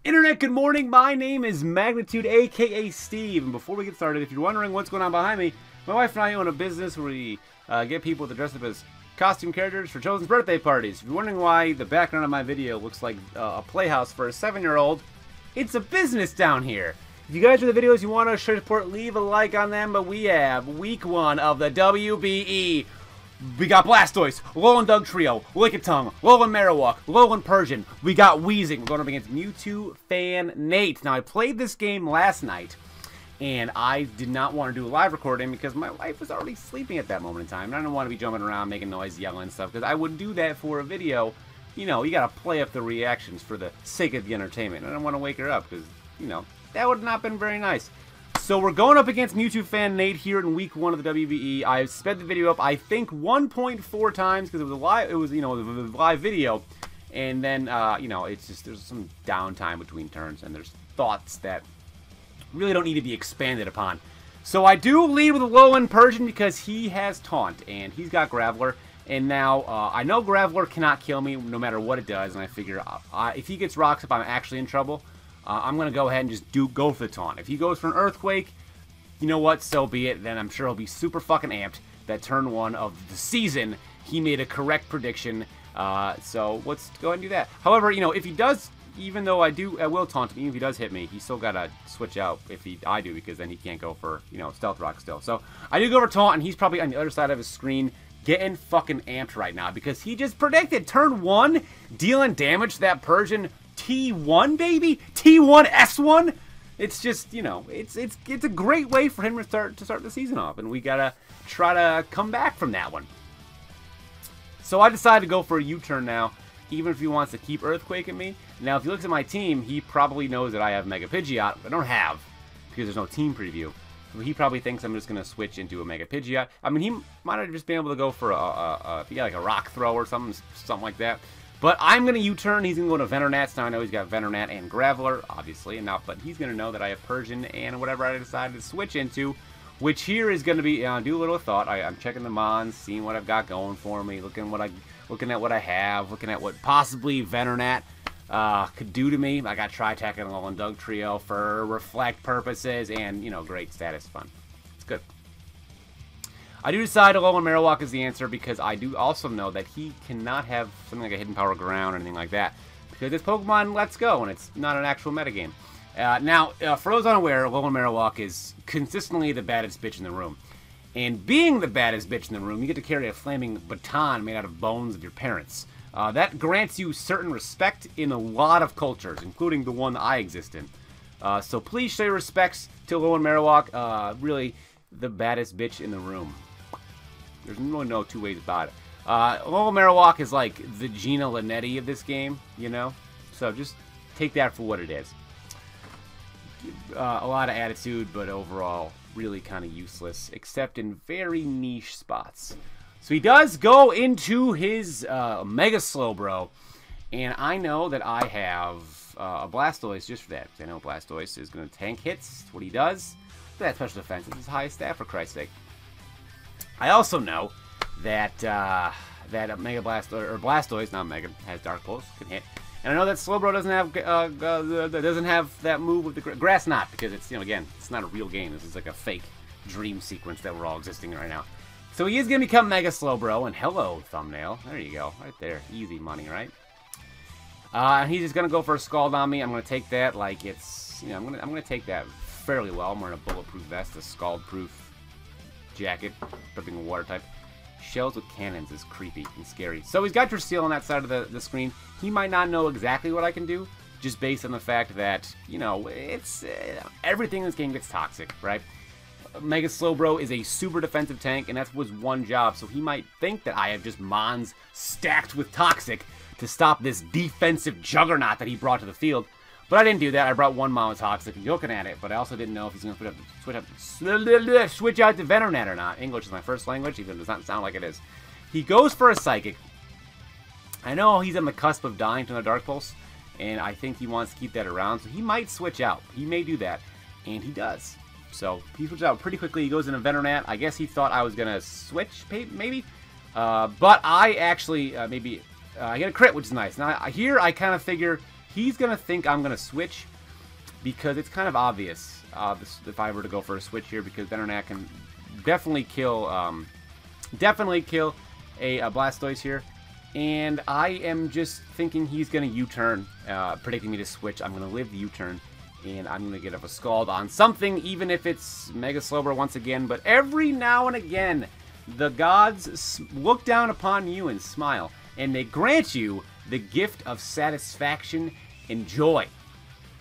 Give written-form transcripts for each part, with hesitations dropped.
Internet, good morning. My name is Magnitude, aka Steve. And before we get started, if you're wondering what's going on behind me, my wife and I own a business where we get people to dress up as costume characters for children's birthday parties. If you're wondering why the background of my video looks like a playhouse for a 7-year-old, it's a business down here. If you guys are the videos you want to show support, leave a like on them. But we have week 1 of the WBE. We got Blastoise, Lowland Doug Trio, Lickitung, Lowland Marowak, Lowland Persian. We got Weezing. We're going up against Mewtwo fan Nate. Now, I played this game last night, and I did not want to do a live recording because my wife was already sleeping at that moment in time. And I didn't want to be jumping around, making noise, yelling and stuff, because I wouldn't do that for a video. You know, you got to play up the reactions for the sake of the entertainment. I don't want to wake her up because, you know, that would not have been very nice. So we're going up against Mewtwo fan Nate here in week 1 of the WBE. I sped the video up, I think, 1.4 times because it was a live. It was, you know, a live video, and then you know, it's just there's some downtime between turns, and there's thoughts that really don't need to be expanded upon. So I do lead with a Lowland Persian because he has Taunt and he's got Graveler, and now I know Graveler cannot kill me no matter what it does, and I figure if he gets rocks up, I'm actually in trouble. I'm going to go ahead and just go for the Taunt. If he goes for an Earthquake, you know what, so be it. Then I'm sure he'll be super fucking amped that turn 1 of the season, he made a correct prediction. So let's go ahead and do that. However, you know, if he does, even though I will Taunt him, even if he does hit me, he's still got to switch out if I do, because then he can't go for, you know, Stealth Rock still. So I do go for Taunt, and he's probably on the other side of his screen getting fucking amped right now because he just predicted turn 1, dealing damage to that Persian. T1, baby, T1 S1. It's just, you know, it's a great way for him to start the season off, and we gotta try to come back from that one. So I decided to go for a U-turn now, even if he wants to keep Earthquaking me. Now, if he looks at my team, he probably knows that I have Mega Pidgeot. I don't have because there's no team preview. So he probably thinks I'm just gonna switch into a Mega Pidgeot. I mean, he might have just been able to go for like a Rock Throw or something like that. But I'm going to U-turn. He's going to go to Venonat. So now I know he's got Venonat and Graveler, obviously. But he's going to know that I have Persian and whatever I decided to switch into, which here is going to be, do a little thought. I'm checking the Mons, seeing what I've got going for me, looking at what I have, looking at what possibly Venonat could do to me. I got Tri-Attack and Lowland Doug Trio for reflect purposes and, you know, great status fun. It's good. I do decide Lowland Marowak is the answer because I do also know that he cannot have something like a Hidden Power Ground or anything like that because this Pokemon lets go and it's not an actual metagame. Now, for those unaware, Lowland Marowak is consistently the baddest bitch in the room. And being the baddest bitch in the room, you get to carry a flaming baton made out of bones of your parents. That grants you certain respect in a lot of cultures, including the one that I exist in. So please show your respects to Lowland Marowak, really the baddest bitch in the room. There's really no two ways about it. Lowland Marowak is like the Gina Linetti of this game, you know? So just take that for what it is. A lot of attitude, but overall really kind of useless, except in very niche spots. So he does go into his Mega Slowbro, and I know that I have a Blastoise just for that. I know Blastoise is going to tank hits. That's what he does. That special defense is his highest stat, for Christ's sake. I also know that Mega Blastoise, not Mega, has Dark Pulse, can hit, and I know that Slowbro doesn't have that move with the Grass Knot because it's, you know, again, it's not a real game. This is like a fake dream sequence that we're all existing in right now. So he is gonna become Mega Slowbro, and hello thumbnail, there you go, right there, easy money, right? And he's just gonna go for a Scald on me. I'm gonna take that like it's, you know, I'm gonna take that fairly well. I'm wearing a bulletproof vest, a Scald-proof jacket, dripping water type. Shells with cannons is creepy and scary. So he's got your seal on that side of the screen. He might not know exactly what I can do, just based on the fact that, you know, it's everything in this game gets toxic, right? Mega Slowbro is a super defensive tank, and that was one job. So he might think that I have just Mons stacked with toxic to stop this defensive juggernaut that he brought to the field. But I didn't do that. I brought one Monotoxic and looking at it, but I also didn't know if he's going to switch out to Venonat or not. English is my first language, even though it does not sound like it is. He goes for a Psychic. I know he's on the cusp of dying to a Dark Pulse, and I think he wants to keep that around, so he might switch out. He may do that, and he does. So he switches out pretty quickly. He goes into Venonat. I guess he thought I was going to switch, maybe. But I actually, I get a crit, which is nice. Now, here I kind of figure he's going to think I'm going to switch because it's kind of obvious if I were to go for a switch here, because Venonat can definitely kill a Blastoise here. And I am just thinking he's going to U-turn, predicting me to switch. I'm going to live the U-turn, and I'm going to get up a Scald on something, even if it's Mega Slowbro once again. But every now and again, the gods look down upon you and smile, and they grant you the gift of satisfaction and joy.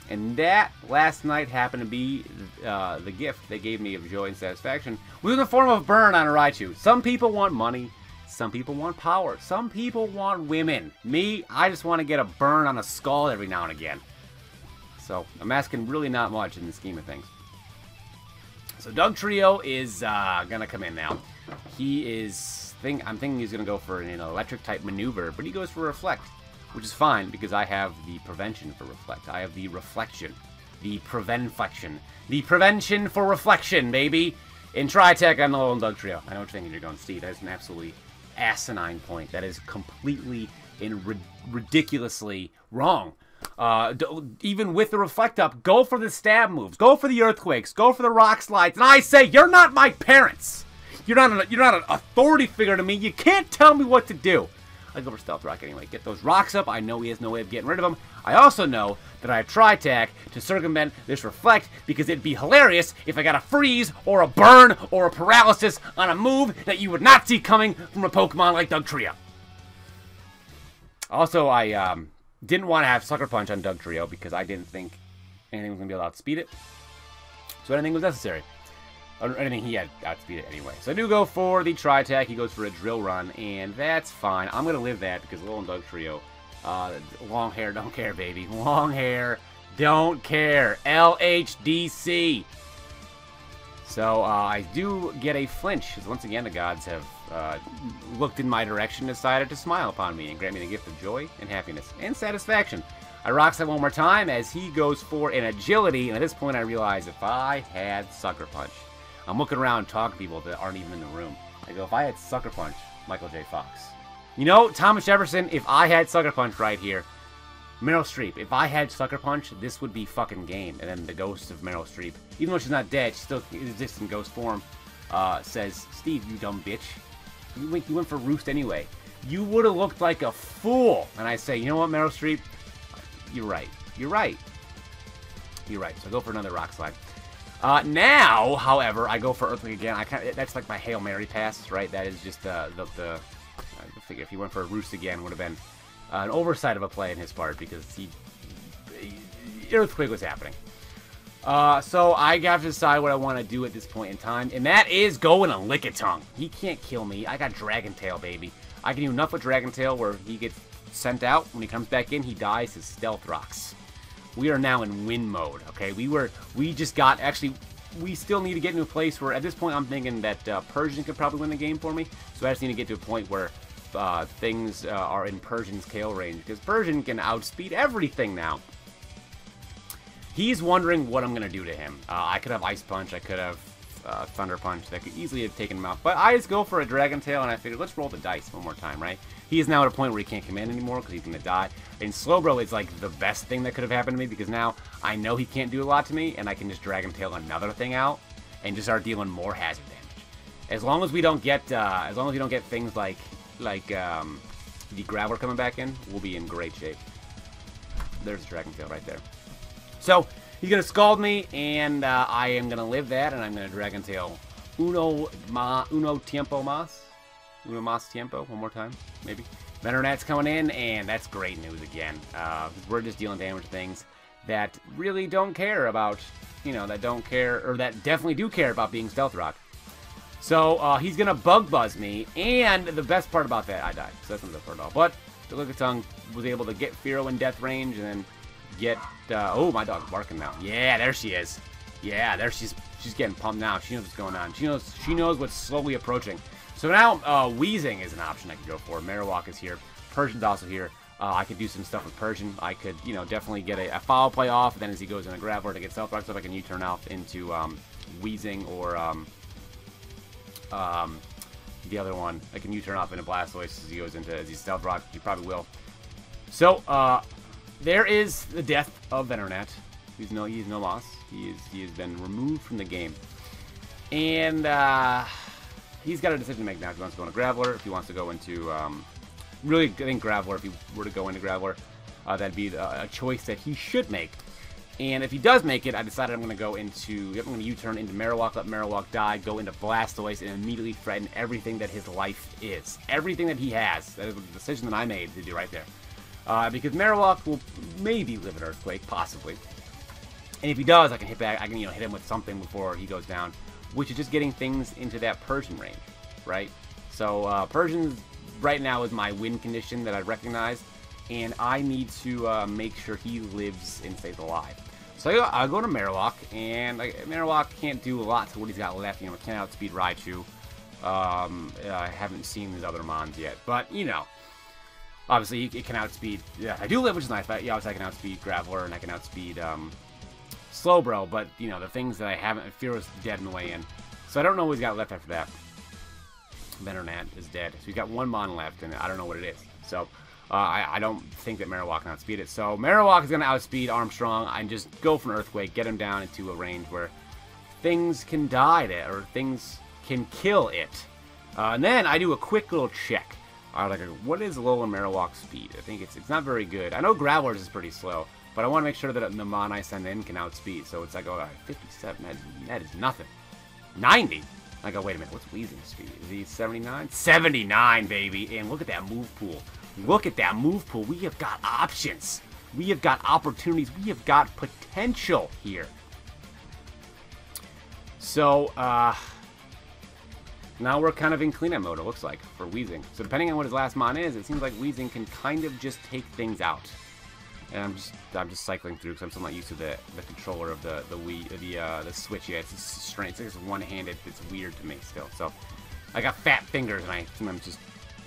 And that, last night, happened to be the gift they gave me of joy and satisfaction, was in the form of burn on a Raichu. Some people want money. Some people want power. Some people want women. Me, I just want to get a burn on a Scald every now and again. So, I'm asking really not much in the scheme of things. So, Dugtrio is going to come in now. He is... I'm thinking he's going to go for an electric-type maneuver, but he goes for Reflect, which is fine because I have the prevention for Reflect. I have the reflection. The prevenflection. The prevention for reflection, baby! In Tri-Tech, I'm the lone Dugtrio. I know what you're thinking. You're going, Steve. That is an absolutely asinine point. That is completely and ridiculously wrong. Even with the Reflect up, go for the stab moves. Go for the Earthquakes. Go for the Rock Slides. And I say, you're not my parents! You're not an authority figure to me. You can't tell me what to do. I go for Stealth Rock anyway. Get those rocks up. I know he has no way of getting rid of them. I also know that I have Tri-Tac to circumvent this Reflect, because it'd be hilarious if I got a freeze or a burn or a paralysis on a move that you would not see coming from a Pokemon like Dugtrio. Also, I didn't want to have Sucker Punch on Dugtrio because I didn't think anything was going to be able to outspeed it. So anything was necessary. Or anything he had outspeed it anyway. So I do go for the Tri-Tac. He goes for a Drill Run, and that's fine. I'm going to live that because Lil and Dugtrio, long hair, don't care, baby. Long hair, don't care. LHDC. So I do get a flinch, because once again the gods have looked in my direction and decided to smile upon me and grant me the gift of joy and happiness and satisfaction. I rocks that one more time as he goes for an Agility, and at this point I realize if I had Sucker Punch, I'm looking around talking to people that aren't even in the room. I go, if I had Sucker Punch, Michael J. Fox. You know, Thomas Jefferson, if I had Sucker Punch right here, Meryl Streep, if I had Sucker Punch, this would be fucking game. And then the ghost of Meryl Streep, even though she's not dead, she still exists in ghost form, says, Steve, you dumb bitch. You went for Roost anyway. You would have looked like a fool. And I say, you know what, Meryl Streep? You're right. You're right. You're right. So I go for another Rock Slide. Now, however, I go for Earthquake again. That's like my Hail Mary pass, right? That is just I figure if he went for a Roost again, would have been an oversight of a play in his part, because Earthquake was happening. So I have to decide what I want to do at this point in time, and that is go in a Lickitung. He can't kill me. I got Dragon Tail, baby. I can do enough with Dragon Tail where he gets sent out. When he comes back in, he dies his Stealth Rocks. We are now in win mode, okay? We still need to get into a place where, at this point, I'm thinking that Persian could probably win the game for me. So I just need to get to a point where things are in Persian's KO range, because Persian can outspeed everything now. He's wondering what I'm going to do to him. I could have Ice Punch, I could have Thunder Punch, that could easily have taken him out. But I just go for a Dragon Tail, and I figured, let's roll the dice one more time, right? He is now at a point where he can't command anymore because he's going to die. And Slowbro is like the best thing that could have happened to me, because now I know he can't do a lot to me, and I can just Dragon Tail another thing out and just start dealing more hazard damage. As long as we don't get things like the Graveler coming back in, we'll be in great shape. There's Dragon Tail right there. So he's going to Scald me, and I am going to live that, and I'm going to Dragon Tail uno tiempo más. Uno más tiempo, one more time, maybe. Venonat's coming in, and that's great news again. We're just dealing damage to things that really don't care about, that don't care, or that definitely do care about being Stealth Rock. So he's going to Bug Buzz me, and the best part about that, I died. So that's not the part at all. But the Lickitung was able to get Fearow in death range, and then get, oh, my dog's barking now. Yeah, there she is. Yeah, there she's getting pumped now. She knows what's going on. She knows what's slowly approaching. So now, Wheezing is an option I could go for. Marowak is here. Persian's also here. I could do some stuff with Persian. I could, definitely get a foul play off. And then as he goes in a Graveler to get Stealth Rock stuff, I can U-turn off into Wheezing or the other one. I can U-turn off into Blastoise as he goes into, as he Stealth Rock. He probably will. So, there is the death of Venonat. He's no loss. He has been removed from the game. And he's got a decision to make now. If he wants to go into Graveler, if he wants to go into really, I think Graveler, if he were to go into Graveler, that'd be a choice that he should make. And if he does make it, I decided I'm going to go into, I'm going to U-turn into Marowak, let Marowak die, go into Blastoise, and immediately threaten everything that his life is. Everything that he has. That is the decision that I made to do right there. Because Marowak will maybe live in Earthquake, possibly. And if he does, I can hit back, I can, hit him with something before he goes down, which is just getting things into that Persian range, right? So, Persian right now is my win condition that I recognize, and I need to make sure he lives and stays alive. So I'll go to Marowak, and Marowak can't do a lot to what he's got left. It can't outspeed Raichu. I haven't seen his other mons yet, but obviously it can outspeed. Yeah, I do live, which is nice. But yeah, obviously I can outspeed Graveler, and I can outspeed Slowbro. But the things that I haven't, Fearless dead in the way in, so I don't know what he's got left after that. Venonat is dead, so he's got one mon left, and I don't know what it is. So. I don't think that Marowak can outspeed it. So Marowak is going to outspeed Armstrong and just go for an Earthquake, get him down into a range where things can die there, or things can kill it. And then I do a quick little check. What is lower Marowak's speed? I think it's not very good. I know Graveler's is pretty slow, but I want to make sure that the mon I send in can outspeed. So it's like, 57. That is nothing. 90. I go, wait a minute, what's Weezing's speed? Is he 79? 79, baby. And look at that move pool. Look at that move pool. We have got options. We have got opportunities. We have got potential here. So, now we're kind of in cleanup mode, it looks like, for Weezing. So depending on what his last mon is, it seems like Weezing can kind of just take things out. And I'm just cycling through because I'm still not used to the controller of the Switch yet. It's strange. It's one-handed. It's weird to me still. So I got fat fingers, and sometimes just,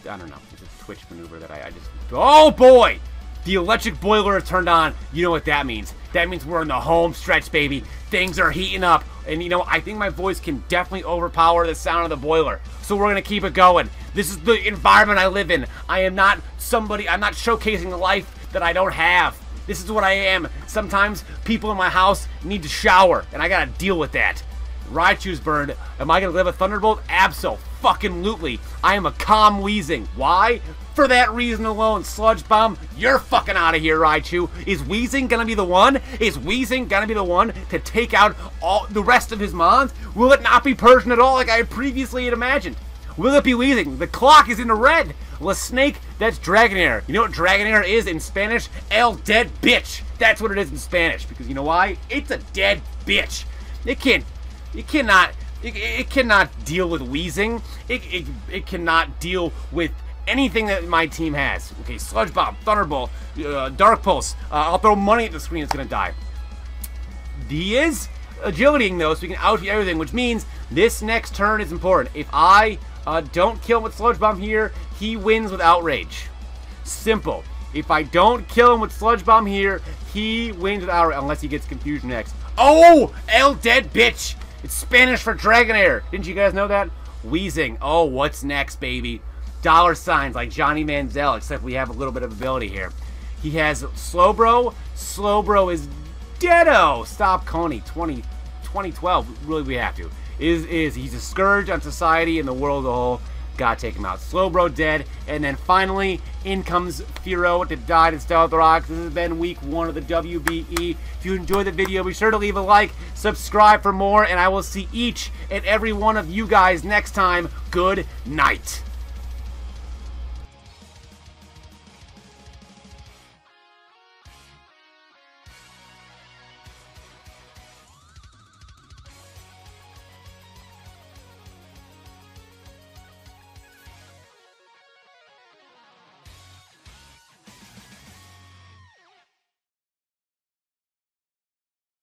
I don't know. It's a twitch maneuver that I just... Oh, boy! The electric boiler is turned on. You know what that means. That means we're in the home stretch, baby. Things are heating up. And, I think my voice can definitely overpower the sound of the boiler. So we're going to keep it going. This is the environment I live in. I am not somebody... I'm not showcasing a life that I don't have. This is what I am. Sometimes people in my house need to shower, and I got to deal with that. Raichu's burned. Am I going to live a Thunderbolt? Abso-fucking-lutely. I am a calm Weezing. Why? For that reason alone. Sludge Bomb, you're fucking out of here, Raichu. Is Weezing going to be the one? Is Weezing going to be the one to take out all the rest of his mons? Will it not be Persian at all like I had previously imagined? Will it be Weezing? The clock is in the red. La Snake, that's Dragonair. You know what Dragonair is in Spanish? El dead bitch. That's what it is in Spanish. Because you know why? It's a dead bitch. It cannot deal with Weezing. It cannot deal with anything that my team has. Okay, Sludge Bomb, Thunderbolt, Dark Pulse. I'll throw money at the screen. It's gonna die. He is agilitying though, so we can outspeed everything, which means this next turn is important. If I don't kill him with Sludge Bomb here, he wins with Outrage. Simple. If I don't kill him with Sludge Bomb here, he wins with Outrage, unless he gets Confusion X. Oh! El dead bitch! It's Spanish for Dragonair. Didn't you guys know that? Weezing. Oh, what's next, baby? Dollar signs like Johnny Manziel, except we have a little bit of ability here. He has Slowbro. Slowbro is deado. Stop Coney. 2012. Really, we have to. He's a scourge on society and the world as a whole. Gotta take him out. Slowbro dead. And then finally, in comes Firo to die to Stealth Rocks. This has been week 1 of the WBE. If you enjoyed the video, be sure to leave a like, subscribe for more, and I will see each and every one of you guys next time. Good night.